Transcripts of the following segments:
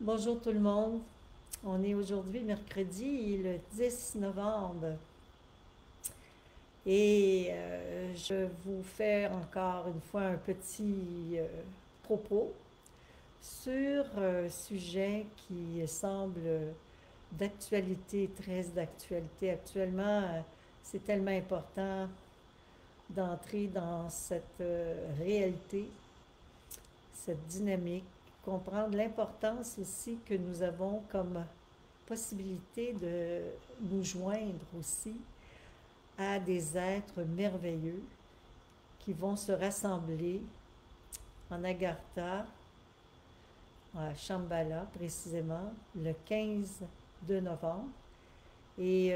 Bonjour tout le monde. On est aujourd'hui mercredi, le 10 novembre. Et je vous fais encore une fois un petit propos sur un sujet qui semble d'actualité, très d'actualité. Actuellement, c'est tellement important d'entrer dans cette réalité, cette dynamique, comprendre l'importance aussi que nous avons comme possibilité de nous joindre aussi à des êtres merveilleux qui vont se rassembler en Agartha, à Shambhala précisément, le 15 de novembre. Et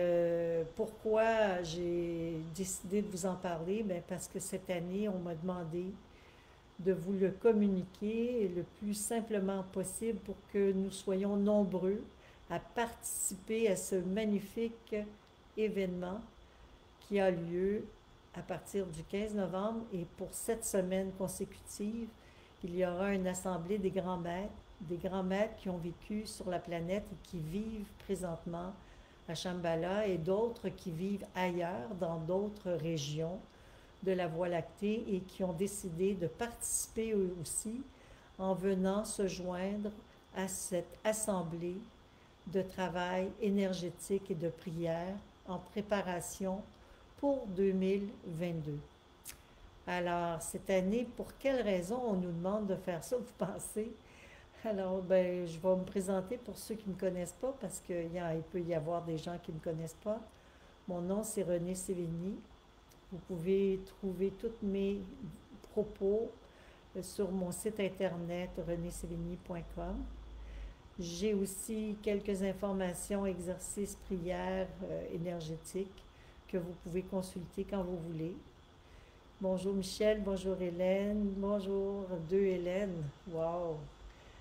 pourquoi j'ai décidé de vous en parler? Bien, parce que cette année, on m'a demandé de vous le communiquer le plus simplement possible pour que nous soyons nombreux à participer à ce magnifique événement qui a lieu à partir du 15 novembre et pour 7 semaines consécutives, il y aura une assemblée des grands maîtres qui ont vécu sur la planète et qui vivent présentement à Shambhala et d'autres qui vivent ailleurs, dans d'autres régions de la Voie lactée et qui ont décidé de participer eux aussi en venant se joindre à cette assemblée de travail énergétique et de prière en préparation pour 2022. Alors, cette année, pour quelle raison on nous demande de faire ça, vous pensez? Alors, ben, je vais me présenter pour ceux qui ne me connaissent pas, parce qu'il peut y avoir des gens qui ne me connaissent pas. Mon nom, c'est René Sévigny. Vous pouvez trouver tous mes propos sur mon site internet renésévigny.com. J'ai aussi quelques informations, exercices, prières énergétiques que vous pouvez consulter quand vous voulez. Bonjour Michel, bonjour Hélène, bonjour deux Hélène. Wow,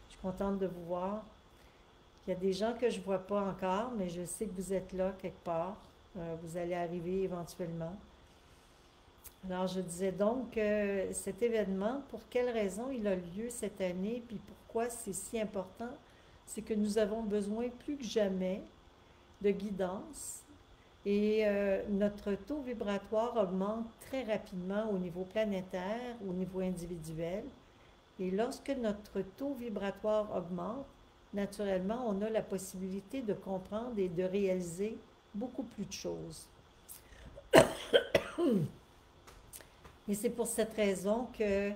je suis contente de vous voir. Il y a des gens que je ne vois pas encore, mais je sais que vous êtes là quelque part. Vous allez arriver éventuellement. Alors je disais donc que cet événement, pour quelle raison il a lieu cette année, puis pourquoi c'est si important, c'est que nous avons besoin plus que jamais de guidance et notre taux vibratoire augmente très rapidement au niveau planétaire, au niveau individuel. Et lorsque notre taux vibratoire augmente, naturellement, on a la possibilité de comprendre et de réaliser beaucoup plus de choses. Et c'est pour cette raison que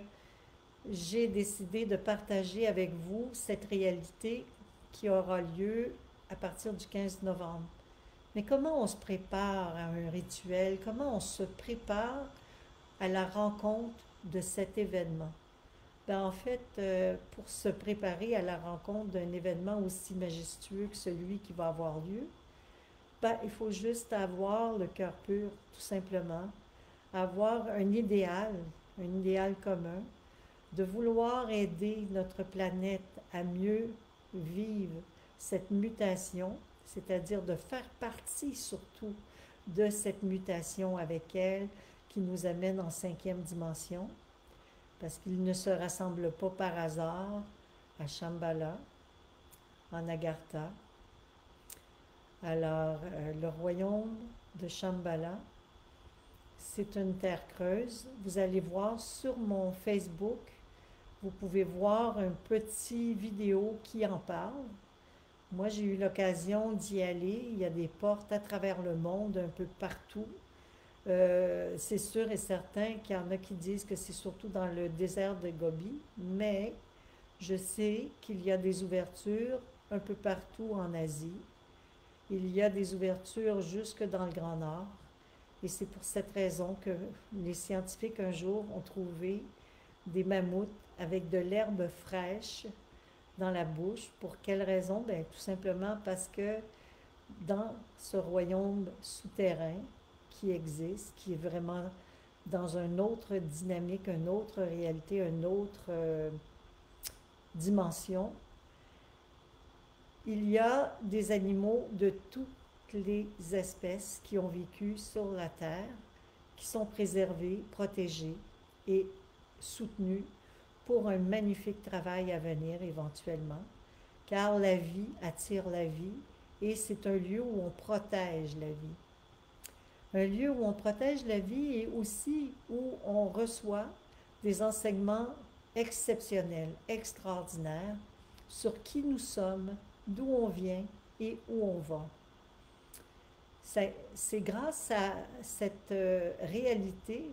j'ai décidé de partager avec vous cette réalité qui aura lieu à partir du 15 novembre. Mais comment on se prépare à un rituel? Comment on se prépare à la rencontre de cet événement? Ben, en fait, pour se préparer à la rencontre d'un événement aussi majestueux que celui qui va avoir lieu, ben, il faut juste avoir le cœur pur, tout simplement, avoir un idéal commun, de vouloir aider notre planète à mieux vivre cette mutation, c'est-à-dire de faire partie surtout de cette mutation avec elle qui nous amène en 5e dimension, parce qu'ils ne se rassemblent pas par hasard à Shambhala, en Agartha. Alors, le royaume de Shambhala, c'est une terre creuse. Vous allez voir sur mon Facebook, vous pouvez voir un petit vidéo qui en parle. Moi, j'ai eu l'occasion d'y aller. Il y a des portes à travers le monde, un peu partout. C'est sûr et certain qu'il y en a qui disent que c'est surtout dans le désert de Gobi, mais je sais qu'il y a des ouvertures un peu partout en Asie. Il y a des ouvertures jusque dans le Grand Nord. Et c'est pour cette raison que les scientifiques un jour ont trouvé des mammouths avec de l'herbe fraîche dans la bouche. Pour quelle raison? Bien, tout simplement parce que dans ce royaume souterrain qui existe, qui est vraiment dans une autre dynamique, une autre réalité, une autre dimension, il y a des animaux de toutes les espèces qui ont vécu sur la Terre, qui sont préservés, protégés et soutenus pour un magnifique travail à venir éventuellement. car la vie attire la vie et c'est un lieu où on protège la vie. Un lieu où on protège la vie et aussi où on reçoit des enseignements exceptionnels, extraordinaires sur qui nous sommes, d'où on vient et où on va. C'est grâce à cette réalité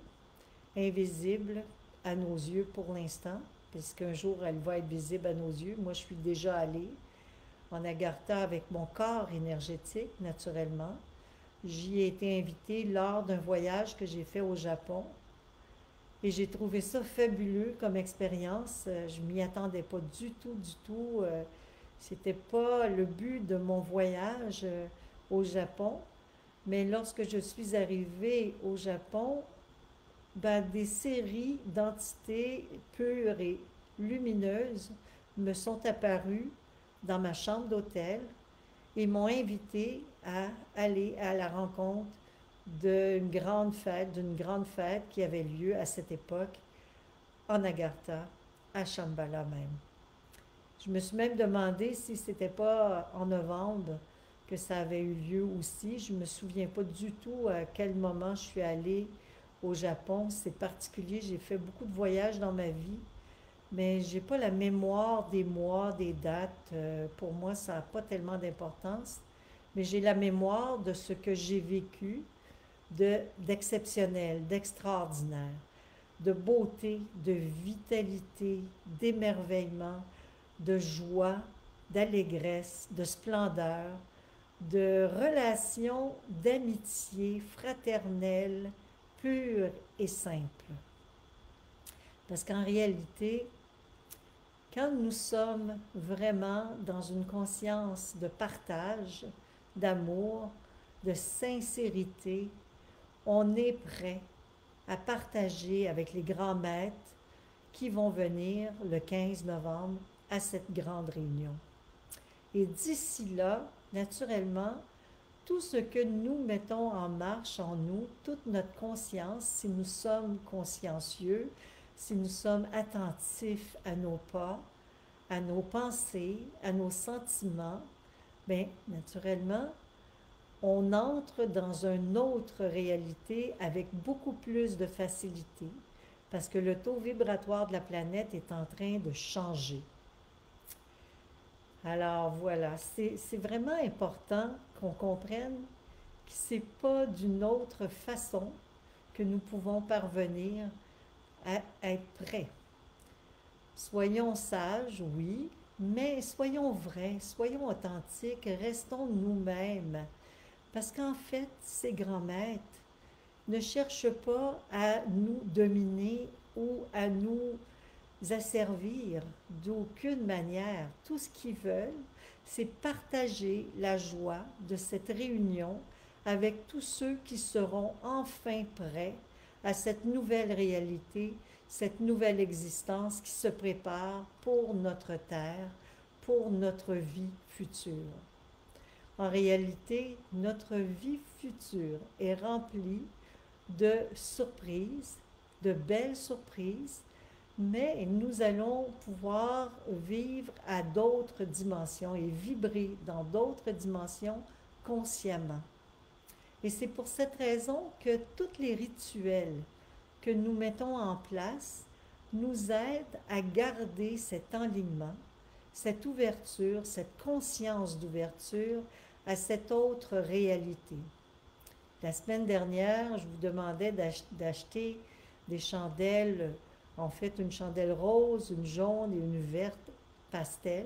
invisible à nos yeux pour l'instant, puisqu'un jour elle va être visible à nos yeux. Moi, je suis déjà allée en Agartha avec mon corps énergétique, naturellement. J'y ai été invitée lors d'un voyage que j'ai fait au Japon et j'ai trouvé ça fabuleux comme expérience. Je m'y attendais pas du tout, du tout. C'était pas le but de mon voyage au Japon. Mais lorsque je suis arrivée au Japon, ben, des séries d'entités pures et lumineuses me sont apparues dans ma chambre d'hôtel et m'ont invité à aller à la rencontre d'une grande fête qui avait lieu à cette époque en Agartha, à Shambhala même. Je me suis même demandé si c'était pas en novembre que ça avait eu lieu aussi. Je me souviens pas du tout à quel moment je suis allée au Japon. C'est particulier, j'ai fait beaucoup de voyages dans ma vie, mais j'ai pas la mémoire des mois, des dates. Pour moi, ça n'a pas tellement d'importance. Mais j'ai la mémoire de ce que j'ai vécu d'exceptionnel, d'extraordinaire, de beauté, de vitalité, d'émerveillement, de joie, d'allégresse, de splendeur, de relations d'amitié fraternelle, pure et simple. Parce qu'en réalité, quand nous sommes vraiment dans une conscience de partage, d'amour, de sincérité, on est prêt à partager avec les grands maîtres qui vont venir le 15 novembre à cette grande réunion. Et d'ici là, naturellement, tout ce que nous mettons en marche en nous, toute notre conscience, si nous sommes consciencieux, si nous sommes attentifs à nos pas, à nos pensées, à nos sentiments, bien, naturellement, on entre dans une autre réalité avec beaucoup plus de facilité parce que le taux vibratoire de la planète est en train de changer. Alors voilà, c'est vraiment important qu'on comprenne que ce n'est pas d'une autre façon que nous pouvons parvenir à être prêts. Soyons sages, oui, mais soyons vrais, soyons authentiques, restons nous-mêmes. Parce qu'en fait, ces grands maîtres ne cherchent pas à nous dominer ou à nous asservir d'aucune manière. Tout ce qu'ils veulent, c'est partager la joie de cette réunion avec tous ceux qui seront enfin prêts à cette nouvelle réalité, cette nouvelle existence qui se prépare pour notre terre, pour notre vie future. En réalité, notre vie future est remplie de surprises, de belles surprises, mais nous allons pouvoir vivre à d'autres dimensions et vibrer dans d'autres dimensions consciemment. Et c'est pour cette raison que tous les rituels que nous mettons en place nous aident à garder cet enlignement, cette ouverture, cette conscience d'ouverture à cette autre réalité. La semaine dernière, je vous demandais d'acheter des chandelles, en fait une chandelle rose, une jaune et une verte pastel.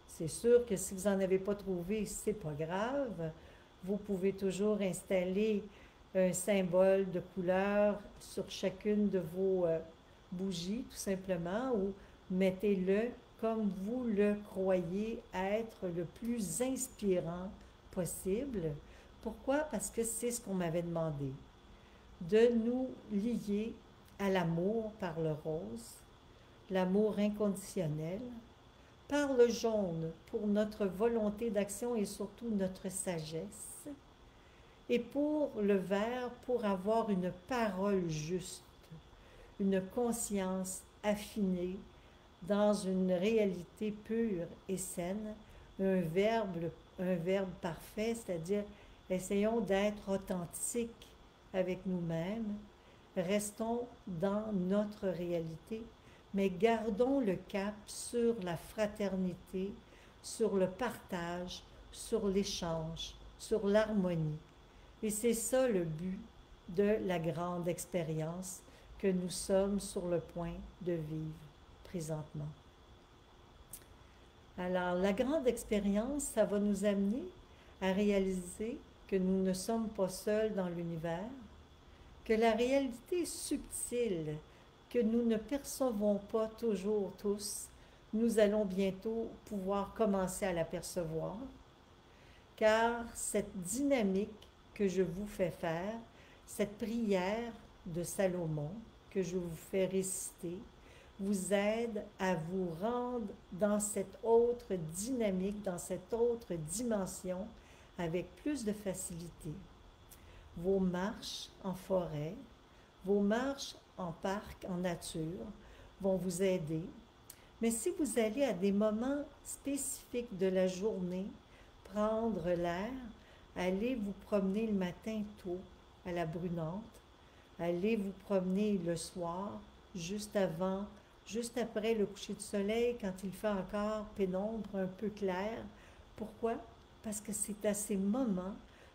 C'est sûr que si vous n'en avez pas trouvé, c'est pas grave. Vous pouvez toujours installer un symbole de couleur sur chacune de vos bougies, tout simplement, ou mettez-le comme vous le croyez être le plus inspirant possible. Pourquoi? Parce que c'est ce qu'on m'avait demandé. De nous lier à l'amour par le rose, l'amour inconditionnel, par le jaune pour notre volonté d'action et surtout notre sagesse, et pour le vert pour avoir une parole juste, une conscience affinée dans une réalité pure et saine, un verbe parfait, c'est-à-dire essayons d'être authentiques avec nous-mêmes, restons dans notre réalité, mais gardons le cap sur la fraternité, sur le partage, sur l'échange, sur l'harmonie. Et c'est ça le but de la grande expérience que nous sommes sur le point de vivre présentement. Alors, la grande expérience, ça va nous amener à réaliser que nous ne sommes pas seuls dans l'univers, que la réalité est subtile, que nous ne percevons pas toujours tous, nous allons bientôt pouvoir commencer à l'apercevoir, car cette dynamique que je vous fais faire, cette prière de Salomon que je vous fais réciter, vous aide à vous rendre dans cette autre dynamique, dans cette autre dimension avec plus de facilité. Vos marches en forêt, vos marches en parc, en nature, vont vous aider. Mais si vous allez à des moments spécifiques de la journée, prendre l'air, allez vous promener le matin tôt à la brunante, allez vous promener le soir, juste avant, juste après le coucher du soleil, quand il fait encore pénombre, un peu clair. Pourquoi? Parce que c'est à ces moments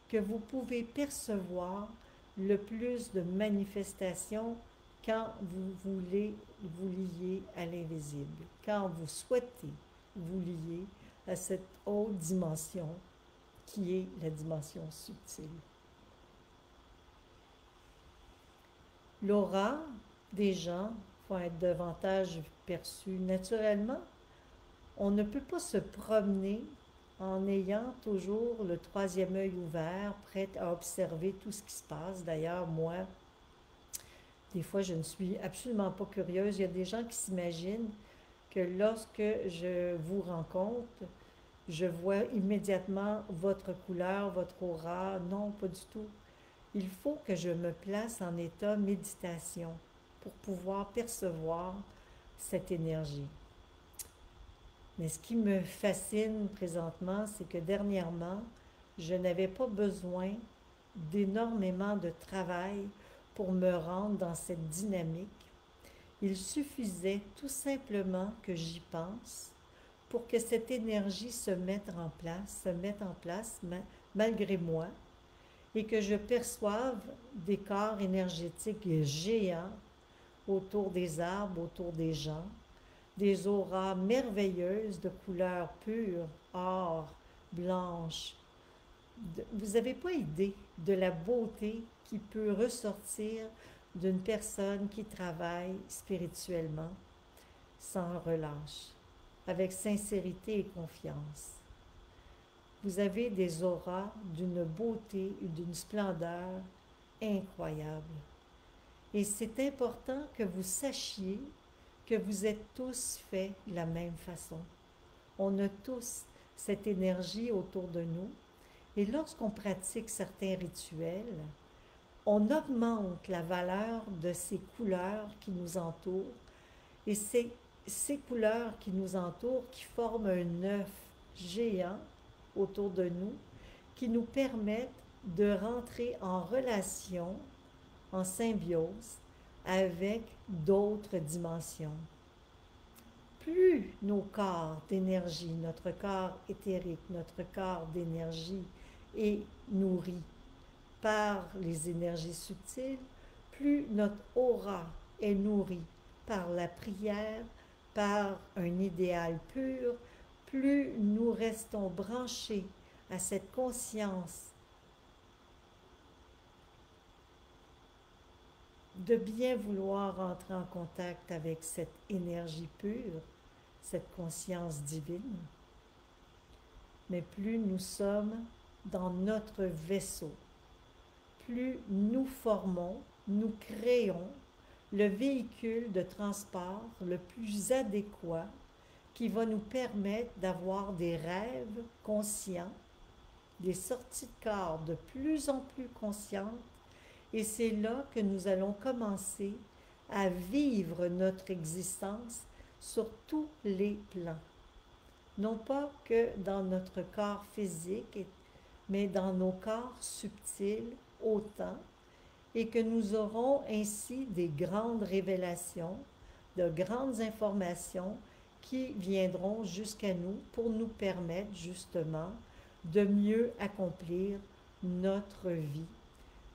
que vous pouvez percevoir le plus de manifestations quand vous voulez vous lier à l'invisible, quand vous souhaitez vous lier à cette haute dimension qui est la dimension subtile. L'aura des gens va être davantage perçue naturellement. On ne peut pas se promener en ayant toujours le troisième œil ouvert, prêt à observer tout ce qui se passe. D'ailleurs, moi, des fois, je ne suis absolument pas curieuse. Il y a des gens qui s'imaginent que lorsque je vous rencontre, je vois immédiatement votre couleur, votre aura. Non, pas du tout. Il faut que je me place en état méditation pour pouvoir percevoir cette énergie. Mais ce qui me fascine présentement, c'est que dernièrement, je n'avais pas besoin d'énormément de travail pour me rendre dans cette dynamique. Il suffisait tout simplement que j'y pense pour que cette énergie se mette en place malgré moi, et que je perçoive des corps énergétiques géants autour des arbres, autour des gens, des auras merveilleuses de couleurs pures, or, blanche. Vous n'avez pas idée de la beauté qui peut ressortir d'une personne qui travaille spirituellement sans relâche, avec sincérité et confiance. Vous avez des auras d'une beauté et d'une splendeur incroyable. Et c'est important que vous sachiez que vous êtes tous faits de la même façon. On a tous cette énergie autour de nous. Et lorsqu'on pratique certains rituels, on augmente la valeur de ces couleurs qui nous entourent. Et c'est ces couleurs qui nous entourent qui forment un œuf géant autour de nous, qui nous permettent de rentrer en relation, en symbiose, avec d'autres dimensions. Plus nos corps d'énergie, notre corps éthérique, notre corps d'énergie est nourri par les énergies subtiles, plus notre aura est nourrie par la prière, par un idéal pur, plus nous restons branchés à cette conscience de bien vouloir entrer en contact avec cette énergie pure, cette conscience divine, mais plus nous sommes dans notre vaisseau, plus nous formons, nous créons le véhicule de transport le plus adéquat qui va nous permettre d'avoir des rêves conscients, des sorties de corps de plus en plus conscientes, et c'est là que nous allons commencer à vivre notre existence sur tous les plans. Non pas que dans notre corps physique, mais dans nos corps subtils autant, et que nous aurons ainsi des grandes révélations, de grandes informations qui viendront jusqu'à nous pour nous permettre justement de mieux accomplir notre vie,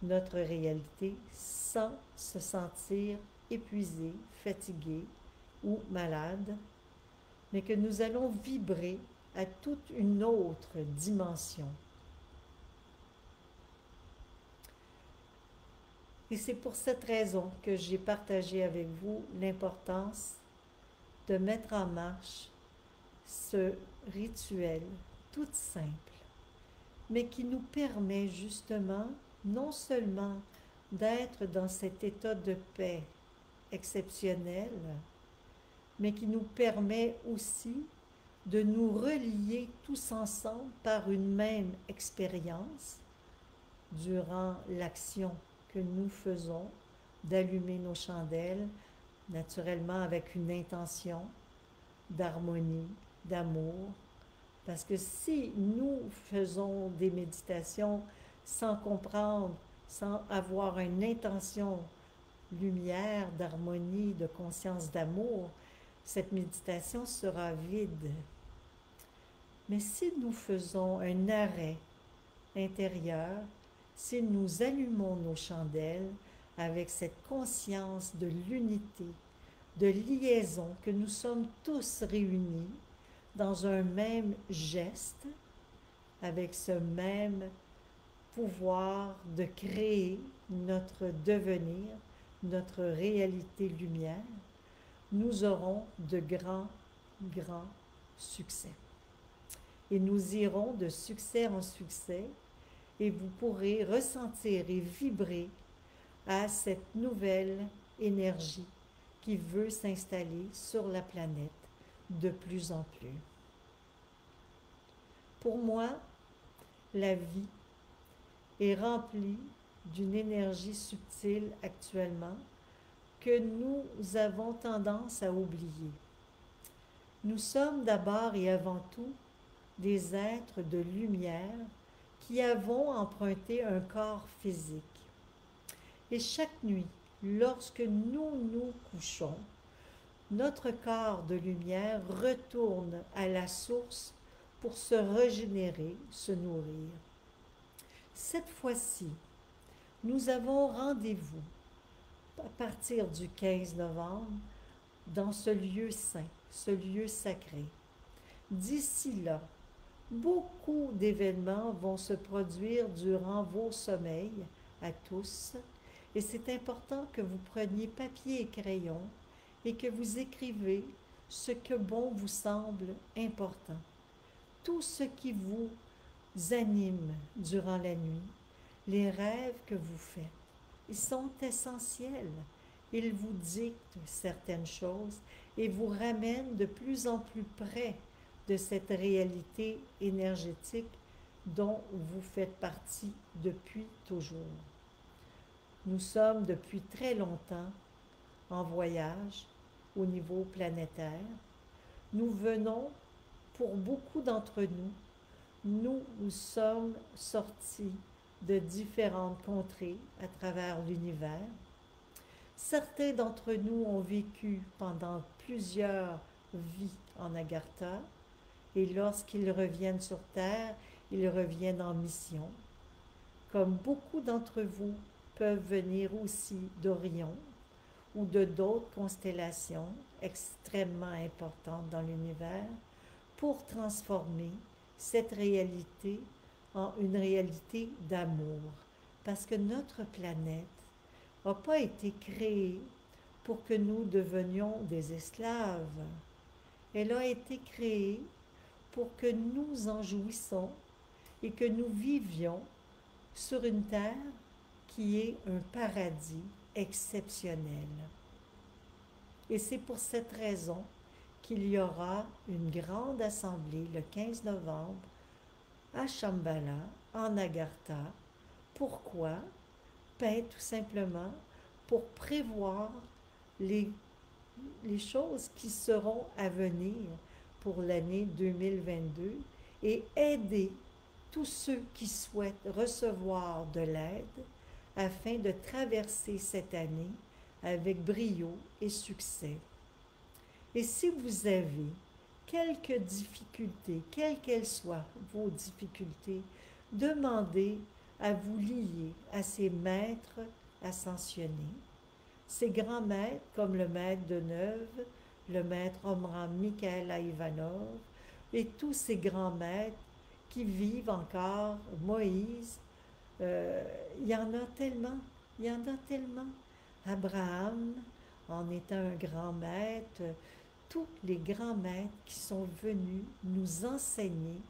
notre réalité, sans se sentir épuisé, fatigué ou malade, mais que nous allons vibrer à toute une autre dimension. Et c'est pour cette raison que j'ai partagé avec vous l'importance de mettre en marche ce rituel tout simple, mais qui nous permet justement non seulement d'être dans cet état de paix exceptionnel, mais qui nous permet aussi de nous relier tous ensemble par une même expérience durant l'action que nous faisons d'allumer nos chandelles, naturellement avec une intention d'harmonie, d'amour. Parce que si nous faisons des méditations sans comprendre, sans avoir une intention lumière, d'harmonie, de conscience, d'amour, cette méditation sera vide. Mais si nous faisons un arrêt intérieur, si nous allumons nos chandelles avec cette conscience de l'unité, de liaison, que nous sommes tous réunis dans un même geste, avec ce même pouvoir de créer notre devenir, notre réalité lumière, nous aurons de grands, grands succès. Et nous irons de succès en succès, et vous pourrez ressentir et vibrer à cette nouvelle énergie qui veut s'installer sur la planète de plus en plus. Pour moi, la vie est remplie d'une énergie subtile actuellement que nous avons tendance à oublier. Nous sommes d'abord et avant tout des êtres de lumière qui avons emprunté un corps physique. Et chaque nuit, lorsque nous nous couchons, notre corps de lumière retourne à la source pour se régénérer, se nourrir. Cette fois-ci, nous avons rendez-vous à partir du 15 novembre dans ce lieu saint, ce lieu sacré. D'ici là, beaucoup d'événements vont se produire durant vos sommeils à tous, et c'est important que vous preniez papier et crayon et que vous écrivez ce que bon vous semble important. Tout ce qui vous anime durant la nuit, les rêves que vous faites, ils sont essentiels. Ils vous dictent certaines choses et vous ramènent de plus en plus près de cette réalité énergétique dont vous faites partie depuis toujours. Nous sommes depuis très longtemps en voyage au niveau planétaire. Nous venons, pour beaucoup d'entre nous sommes sortis de différentes contrées à travers l'univers. Certains d'entre nous ont vécu pendant plusieurs vies en Agartha, et lorsqu'ils reviennent sur Terre, ils reviennent en mission. Comme beaucoup d'entre vous peuvent venir aussi d'Orion ou de d'autres constellations extrêmement importantes dans l'univers pour transformer cette réalité en une réalité d'amour. Parce que notre planète n'a pas été créée pour que nous devenions des esclaves. Elle a été créée pour que nous en jouissions et que nous vivions sur une terre qui est un paradis exceptionnel. Et c'est pour cette raison qu'il y aura une grande assemblée le 15 novembre à Shambhala, en Agartha. Pourquoi? Ben, tout simplement pour prévoir les les choses qui seront à venir pour l'année 2022 et aider tous ceux qui souhaitent recevoir de l'aide afin de traverser cette année avec brio et succès. Et si vous avez quelques difficultés, quelles qu'elles soient vos difficultés, demandez à vous lier à ces maîtres ascensionnés, ces grands maîtres comme le maître de Neuve, le maître Omran Mikhaëla Ivanov et tous ces grands maîtres qui vivent encore, Moïse, il y en a tellement, il y en a tellement. Abraham en étant un grand maître, tous les grands maîtres qui sont venus nous enseigner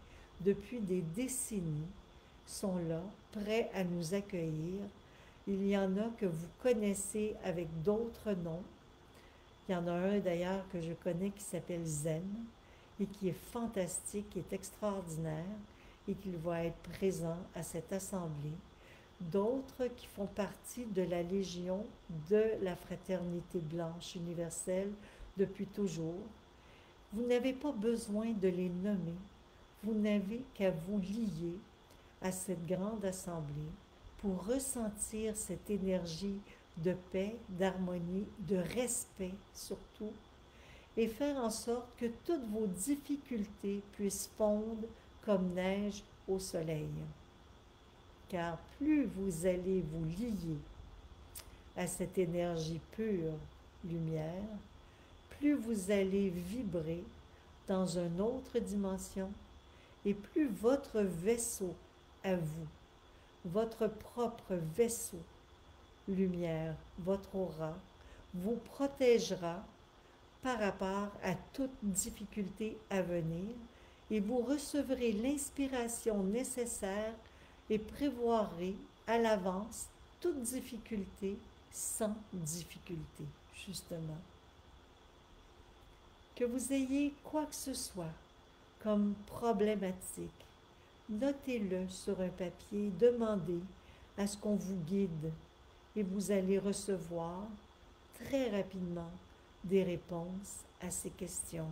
depuis des décennies sont là, prêts à nous accueillir. Il y en a que vous connaissez avec d'autres noms. Il y en a un d'ailleurs que je connais qui s'appelle Zen et qui est fantastique, qui est extraordinaire et qui va être présent à cette assemblée. D'autres qui font partie de la Légion de la Fraternité Blanche universelle depuis toujours. Vous n'avez pas besoin de les nommer. Vous n'avez qu'à vous lier à cette grande assemblée pour ressentir cette énergie de paix, d'harmonie, de respect surtout, et faire en sorte que toutes vos difficultés puissent fondre comme neige au soleil. Car plus vous allez vous lier à cette énergie pure, lumière, plus vous allez vibrer dans une autre dimension et plus votre vaisseau à vous, votre propre vaisseau, lumière, votre aura, vous protégera par rapport à toute difficulté à venir et vous recevrez l'inspiration nécessaire et prévoirez à l'avance toute difficulté sans difficulté, justement. Que vous ayez quoi que ce soit comme problématique, notez-le sur un papier, demandez à ce qu'on vous guide et vous allez recevoir très rapidement des réponses à ces questions.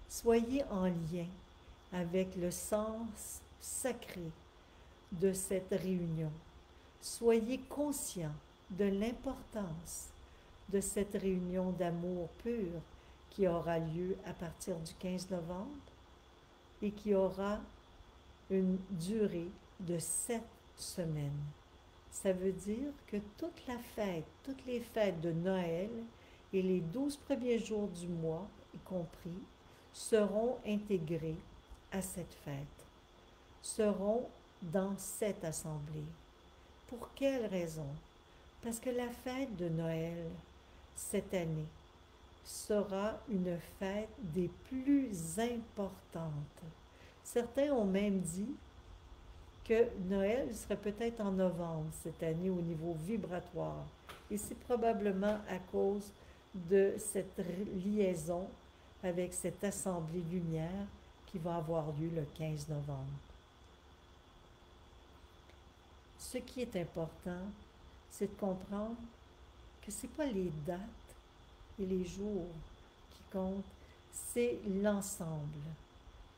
Soyez en lien avec le sens sacré de cette réunion. Soyez conscient de l'importance de cette réunion d'amour pur qui aura lieu à partir du 15 novembre et qui aura une durée de 7 semaines. Ça veut dire que toute la fête, toutes les fêtes de Noël et les 12 premiers jours du mois, y compris, seront intégrés à cette fête, seront dans cette assemblée. Pour quelle raison? Parce que la fête de Noël, cette année, sera une fête des plus importantes. Certains ont même dit que Noël serait peut-être en novembre cette année au niveau vibratoire. Et c'est probablement à cause de cette liaison avec cette assemblée lumière qui va avoir lieu le 15 novembre. Ce qui est important, c'est de comprendre que ce n'est pas les dates et les jours qui comptent, c'est l'ensemble.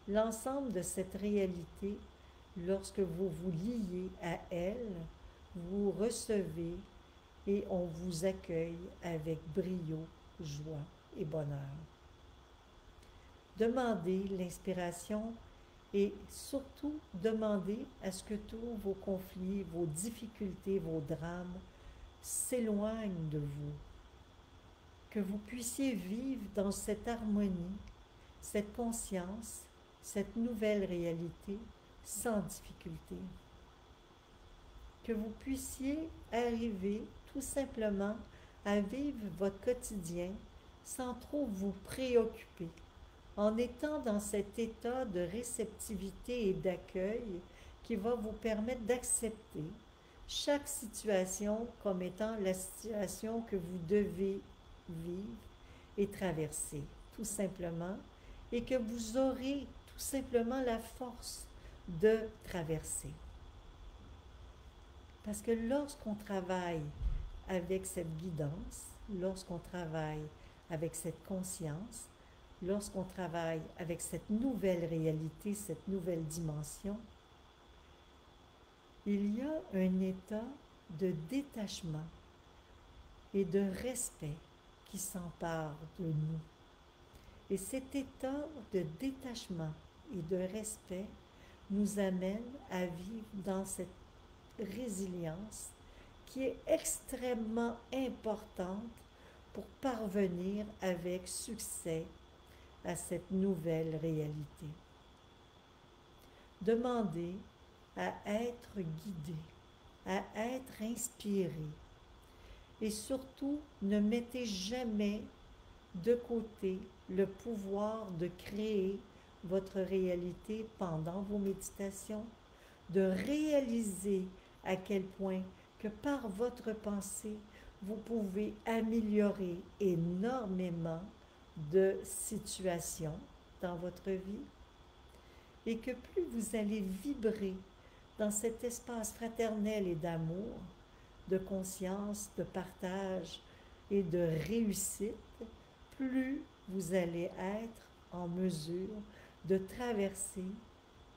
L'ensemble de cette réalité, lorsque vous vous liez à elle, vous recevez et on vous accueille avec brio, joie et bonheur. Demandez l'inspiration et surtout demandez à ce que tous vos conflits, vos difficultés, vos drames s'éloignent de vous. Que vous puissiez vivre dans cette harmonie, cette conscience, cette nouvelle réalité sans difficulté. Que vous puissiez arriver tout simplement à vivre votre quotidien sans trop vous préoccuper, en étant dans cet état de réceptivité et d'accueil qui va vous permettre d'accepter chaque situation comme étant la situation que vous devez vivre et traverser, tout simplement, et que vous aurez tout simplement la force de traverser. Parce que lorsqu'on travaille avec cette guidance, lorsqu'on travaille avec cette conscience, lorsqu'on travaille avec cette nouvelle réalité, cette nouvelle dimension, il y a un état de détachement et de respect qui s'empare de nous. Et cet état de détachement et de respect nous amène à vivre dans cette résilience qui est extrêmement importante pour parvenir avec succès à cette nouvelle réalité. Demandez à être guidé, à être inspiré. Et surtout, ne mettez jamais de côté le pouvoir de créer votre réalité pendant vos méditations, de réaliser à quel point que par votre pensée, vous pouvez améliorer énormément de situations dans votre vie et que plus vous allez vibrer dans cet espace fraternel et d'amour, de conscience, de partage et de réussite, plus vous allez être en mesure de traverser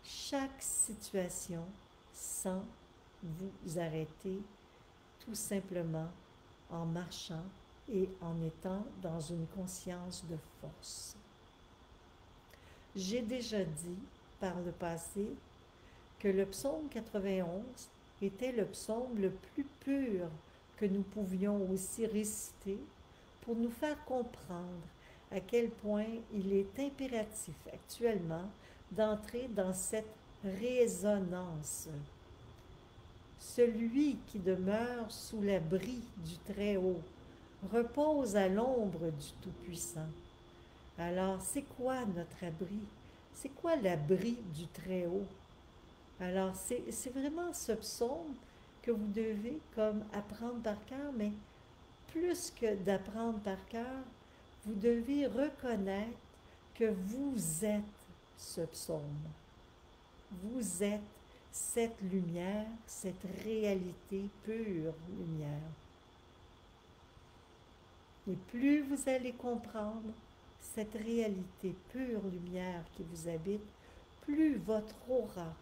chaque situation sans vous arrêter, tout simplement en marchant et en étant dans une conscience de force. J'ai déjà dit par le passé que le psaume 91 était le psaume le plus pur que nous pouvions aussi réciter pour nous faire comprendre à quel point il est impératif actuellement d'entrer dans cette résonance. Celui qui demeure sous l'abri du Très-Haut repose à l'ombre du Tout-Puissant. Alors, c'est quoi notre abri? C'est quoi l'abri du Très-Haut? Alors, c'est vraiment ce psaume que vous devez comme apprendre par cœur, mais plus que d'apprendre par cœur, vous devez reconnaître que vous êtes ce psaume. Vous êtes cette lumière, cette réalité pure lumière. Et plus vous allez comprendre cette réalité pure lumière qui vous habite, plus votre aura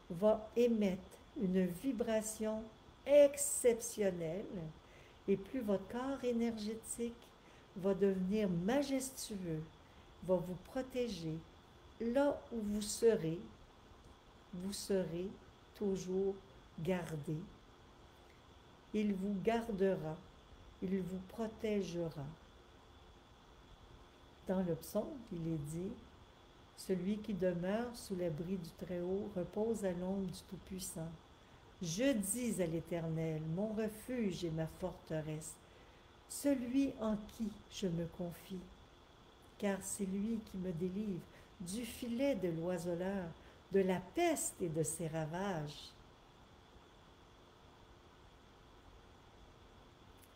va émettre une vibration exceptionnelle et plus votre corps énergétique va devenir majestueux, va vous protéger. Là où vous serez toujours gardé. Il vous gardera, il vous protégera. Dans le psaume, il est dit, celui qui demeure sous l'abri du Très-Haut repose à l'ombre du Tout-Puissant. Je dis à l'Éternel, mon refuge et ma forteresse, celui en qui je me confie, car c'est lui qui me délivre du filet de l'oiseleur, de la peste et de ses ravages.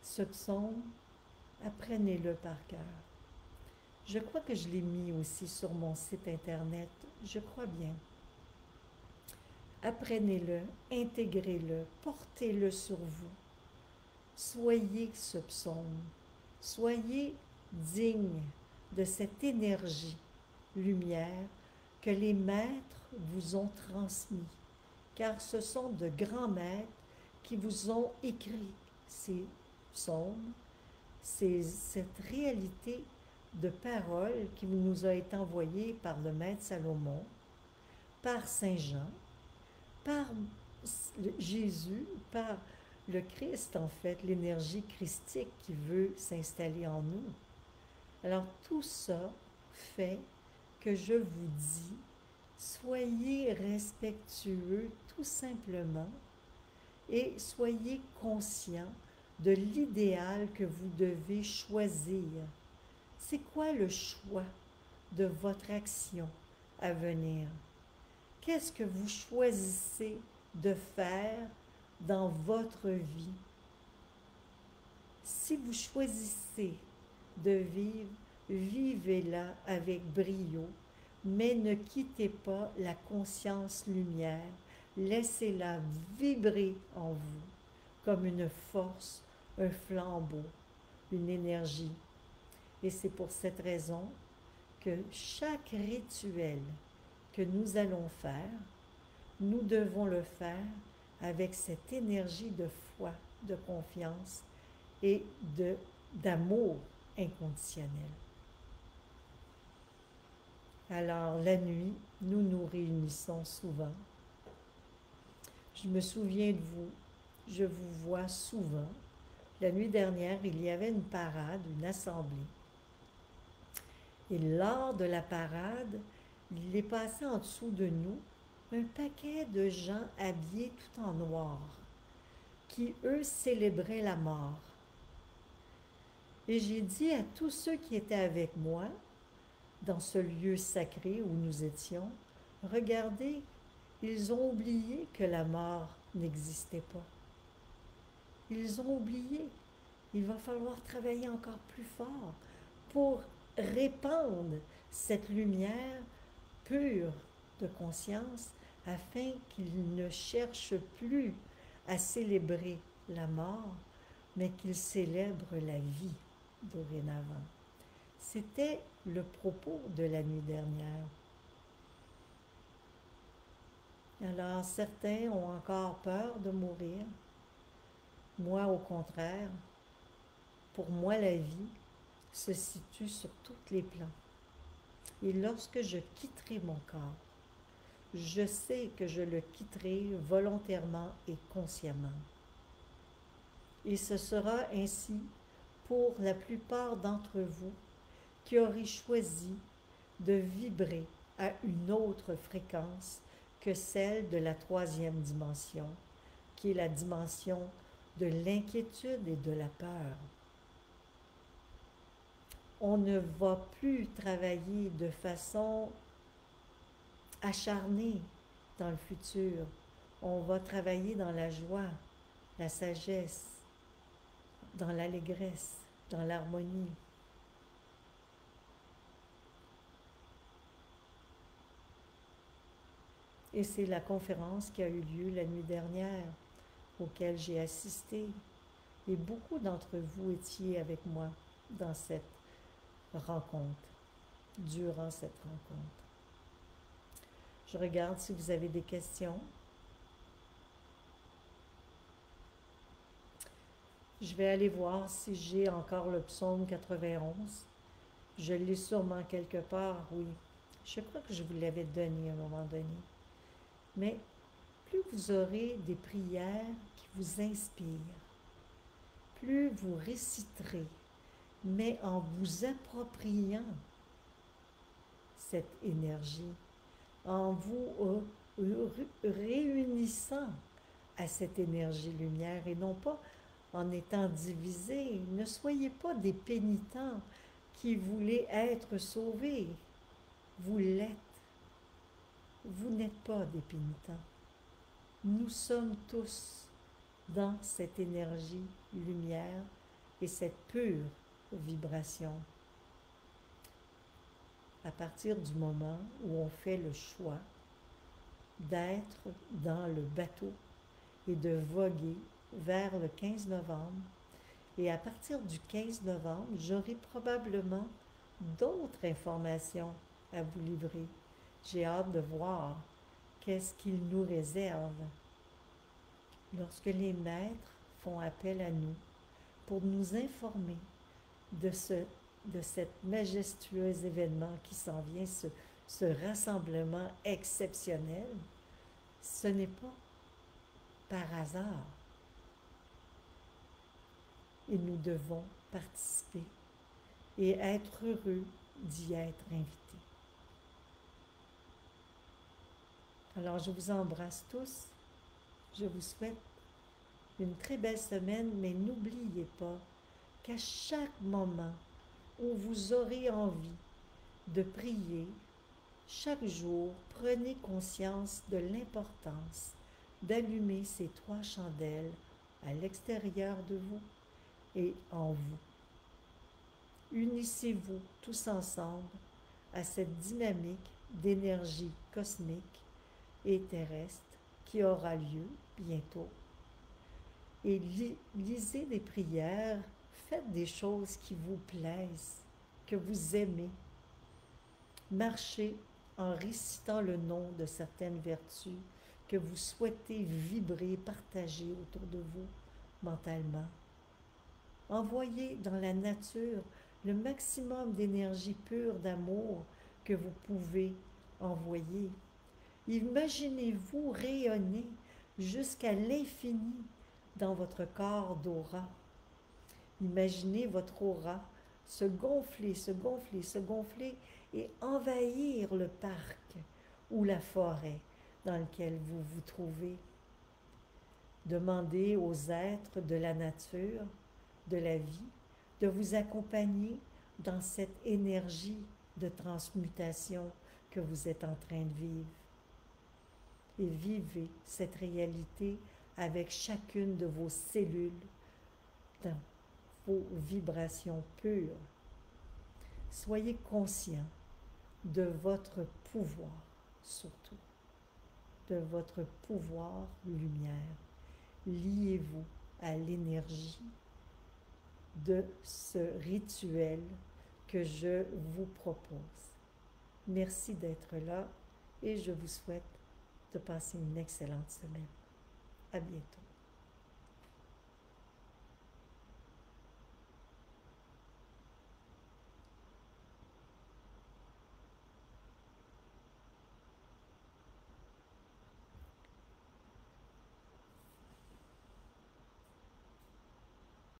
Ce psaume, apprenez-le par cœur. Je crois que je l'ai mis aussi sur mon site internet, je crois bien. Apprenez-le, intégrez-le, portez-le sur vous. Soyez ce psaume, soyez digne de cette énergie, lumière, que les maîtres vous ont transmis, car ce sont de grands maîtres qui vous ont écrit ces psaumes, cette réalité de parole qui nous a été envoyée par le maître Salomon, par Saint Jean, par Jésus, par le Christ en fait, l'énergie christique qui veut s'installer en nous. Alors tout ça fait que je vous dis, soyez respectueux tout simplement et soyez conscients de l'idéal que vous devez choisir. C'est quoi le choix de votre action à venir? Qu'est-ce que vous choisissez de faire dans votre vie? Si vous choisissez de vivre, vivez-la avec brio, mais ne quittez pas la conscience lumière. Laissez-la vibrer en vous comme une force, un flambeau. une énergie. Et c'est pour cette raison que chaque rituel que nous allons faire, nous devons le faire avec cette énergie de foi, de confiance et d'amour inconditionnel. Alors, la nuit, nous nous réunissons souvent. Je me souviens de vous, je vous vois souvent. La nuit dernière, il y avait une parade, une assemblée. Et lors de la parade, il est passé en dessous de nous un paquet de gens habillés tout en noir, qui, eux, célébraient la mort. Et j'ai dit à tous ceux qui étaient avec moi, dans ce lieu sacré où nous étions, regardez, ils ont oublié que la mort n'existait pas. Ils ont oublié. Il va falloir travailler encore plus fort pour répandre cette lumière pure de conscience afin qu'ils ne cherchent plus à célébrer la mort, mais qu'ils célèbrent la vie dorénavant. C'était le propos de la nuit dernière. Alors, certains ont encore peur de mourir. Moi, au contraire, pour moi, la vie se situe sur tous les plans. Et lorsque je quitterai mon corps, je sais que je le quitterai volontairement et consciemment. Et ce sera ainsi pour la plupart d'entre vous qui aurez choisi de vibrer à une autre fréquence que celle de la troisième dimension, qui est la dimension de l'inquiétude et de la peur. On ne va plus travailler de façon acharnée dans le futur. On va travailler dans la joie, la sagesse, dans l'allégresse, dans l'harmonie. Et c'est la conférence qui a eu lieu la nuit dernière, auquel j'ai assisté. Et beaucoup d'entre vous étiez avec moi dans cette rencontre, durant cette rencontre. Je regarde si vous avez des questions. Je vais aller voir si j'ai encore le psaume 91. Je l'ai sûrement quelque part, oui. Je crois que je vous l'avais donné à un moment donné. Mais plus vous aurez des prières qui vous inspirent, plus vous réciterez, mais en vous appropriant cette énergie, en vous réunissant à cette énergie lumière et non pas en étant divisés. Ne soyez pas des pénitents qui voulaient être sauvés. Vous l'êtes. Vous n'êtes pas des pénitents. Nous sommes tous dans cette énergie lumière et cette pure vibration. À partir du moment où on fait le choix d'être dans le bateau et de voguer vers le 15 novembre, et à partir du 15 novembre, j'aurai probablement d'autres informations à vous livrer. J'ai hâte de voir qu'est-ce qu'il nous réserve lorsque les maîtres font appel à nous pour nous informer de cet majestueux événement qui s'en vient, ce rassemblement exceptionnel. Ce n'est pas par hasard. Et nous devons participer et être heureux d'y être invités. Alors, je vous embrasse tous. Je vous souhaite une très belle semaine, mais n'oubliez pas qu'à chaque moment où vous aurez envie de prier, chaque jour, prenez conscience de l'importance d'allumer ces 3 chandelles à l'extérieur de vous et en vous. Unissez-vous tous ensemble à cette dynamique d'énergie cosmique et terrestre qui aura lieu bientôt. Et lisez des prières Faites des choses qui vous plaisent, que vous aimez. Marchez en récitant le nom de certaines vertus que vous souhaitez vibrer, partager autour de vous mentalement. Envoyez dans la nature le maximum d'énergie pure d'amour que vous pouvez envoyer. Imaginez-vous rayonner jusqu'à l'infini dans votre corps d'aura. Imaginez votre aura se gonfler, se gonfler, se gonfler et envahir le parc ou la forêt dans lequel vous vous trouvez. Demandez aux êtres de la nature, de la vie, de vous accompagner dans cette énergie de transmutation que vous êtes en train de vivre. Et vivez cette réalité avec chacune de vos cellules dans vos vibrations pures. Soyez conscient de votre pouvoir, surtout, de votre pouvoir lumière. Liez-vous à l'énergie de ce rituel que je vous propose. Merci d'être là et je vous souhaite de passer une excellente semaine. À bientôt.